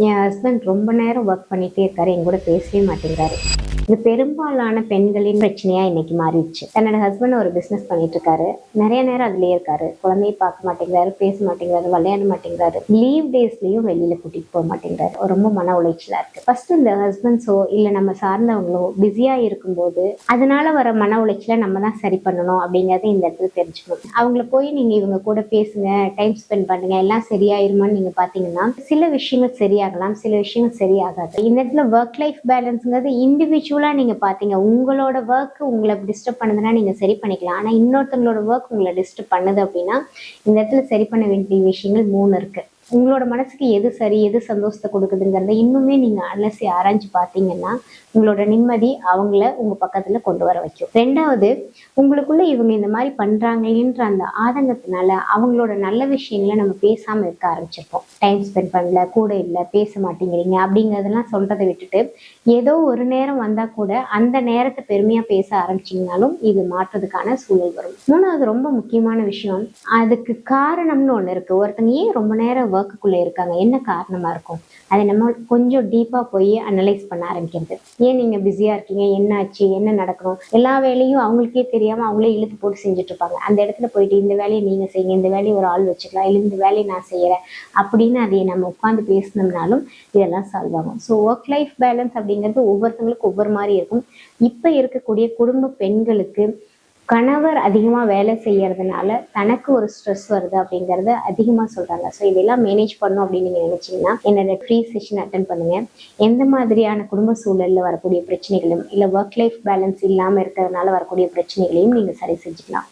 என் husband ரொம்ப நேரம் work பண்ணிட்டே இருக்காரு, என் கூட பேசவே மாட்டேங்கிறாரு. இது பெரும்பாலான பெண்களின் பிரச்சனையா இன்னைக்கு மாறிடுச்சு. தன்னோட ஹஸ்பண்ட் ஒரு பிசினஸ் பண்ணிட்டு இருக்காரு. நிறைய நேரம் அதுலயே இருக்காரு. குழந்தைய பார்க்க மாட்டேங்கிறாரு, பேச மாட்டேங்கிறாரு, விளையாட மாட்டேங்கிறாரு. லீவ் டேஸ்லயும் வெளியில கூட்டிட்டு போக மாட்டேங்கிறாரு. ரொம்ப மன உளைச்சலா இருக்கு. ஃபர்ஸ்ட் இந்த ஹஸ்பண்ட்ஸோ இல்ல நம்ம சார்ந்தவங்களோ பிஸியா இருக்கும்போது அதனால வர மன உளைச்சலை நம்ம தான் சரி பண்ணணும் அப்படிங்கறத இந்த இடத்துல தெரிஞ்சுக்கணும். அவங்கள போய் நீங்க இவங்க கூட பேசுங்க, டைம் ஸ்பெண்ட் பண்ணுங்க, எல்லாம் சரியாயிருமான்னு நீங்க பாத்தீங்கன்னா சில விஷயங்கள் சரியாகலாம், சில விஷயங்கள் சரியாகாது. இந்த இடத்துல ஒர்க் லைஃப் பேலன்ஸ்ங்கிறது இண்டிவிஜுவலா நீங்க பாத்தீங்க, உங்களோட ஒர்க் உங்களை டிஸ்டர்ப் பண்ணுதுன்னா நீங்க சரி பண்ணிக்கலாம். ஆனா இன்னொருத்தவங்களோட ஒர்க் உங்களை டிஸ்டர்ப் பண்ணுது அப்படின்னா இந்த இடத்துல சரி பண்ண வேண்டிய விஷயங்கள் 3 இருக்கு. உங்களோட மனசுக்கு எது சரி, எது சந்தோஷத்தை கொடுக்குதுங்கிறத இன்னுமே நீங்க அலசி ஆராய்ஞ்சு பார்த்தீங்கன்னா உங்களோட நிம்மதி அவங்கள உங்க பக்கத்துல கொண்டு வர வைக்கும். 2வது, உங்களுக்குள்ள இவங்க இந்த மாதிரி பண்றாங்களேன்ற அந்த ஆதங்கத்தினால அவங்களோட நல்ல விஷயங்களை நம்ம பேசாம இருக்க ஆரம்பிச்சிருப்போம். டைம் ஸ்பெண்ட் பண்ணல, கூட இல்லை, பேச மாட்டேங்கிறீங்க அப்படிங்கறதெல்லாம் சொல்றதை விட்டுட்டு ஏதோ ஒரு நேரம் வந்தா கூட அந்த நேரத்தை பெருமையா பேச ஆரம்பிச்சீங்கனாலும் இது மாற்றதுக்கான சூழல் வரும். 3வது ரொம்ப முக்கியமான விஷயம், அதுக்கு காரணம்னு ஒண்ணு இருக்கு. ஒருத்தங்க ஏன் ரொம்ப நேரம் ஒர்க்குள்ள இருக்காங்க, என்ன காரணமா இருக்கும்? அதை நம்ம கொஞ்சம் டீப்பா போய் அனலைஸ் பண்ண ஆரம்பிக்கிறது. ஏன் நீங்க பிஸியா இருக்கீங்க, என்ன ஆச்சு, என்ன நடக்கணும், எல்லா வேலையும் அவங்களுக்கே தெரியாம அவங்களே இழுத்து போட்டு செஞ்சுட்டு இருப்பாங்க. அந்த இடத்துல போயிட்டு இந்த வேலையை நீங்க செய்யுங்க, இந்த வேலையை ஒரு ஆள் வச்சுக்கலாம், இல்லை இந்த வேலையை நான் செய்யறேன் அப்படின்னு அதை நம்ம உட்காந்து பேசினோம்னாலும் இதெல்லாம் சால்வ் ஆகும். ஸோ ஒர்க் லைஃப் பேலன்ஸ் அப்படிங்கிறது ஒவ்வொருத்தவங்களுக்கும் ஒவ்வொரு மாதிரி இருக்கும். இப்ப இருக்கக்கூடிய குடும்ப பெண்களுக்கு கணவர் அதிகமா வேலை செய்யறதுனால தனக்கு ஒரு ஸ்ட்ரெஸ் வருது அப்படிங்கறத அதிகமா சொல்றாங்க. ஸோ இதெல்லாம் மேனேஜ் பண்ணும் அப்படின்னு நீங்க நினைச்சீங்கன்னா என்னோட ஃப்ரீ செஷன் அட்டென்ட் பண்ணுங்க. எந்த மாதிரியான குடும்ப சூழல்ல வரக்கூடிய பிரச்சனைகளும் இல்ல ஒர்க் லைஃப் பேலன்ஸ் இல்லாம இருக்கிறதுனால வரக்கூடிய பிரச்சனைகளையும் நீங்க சரி செஞ்சுக்கலாம்.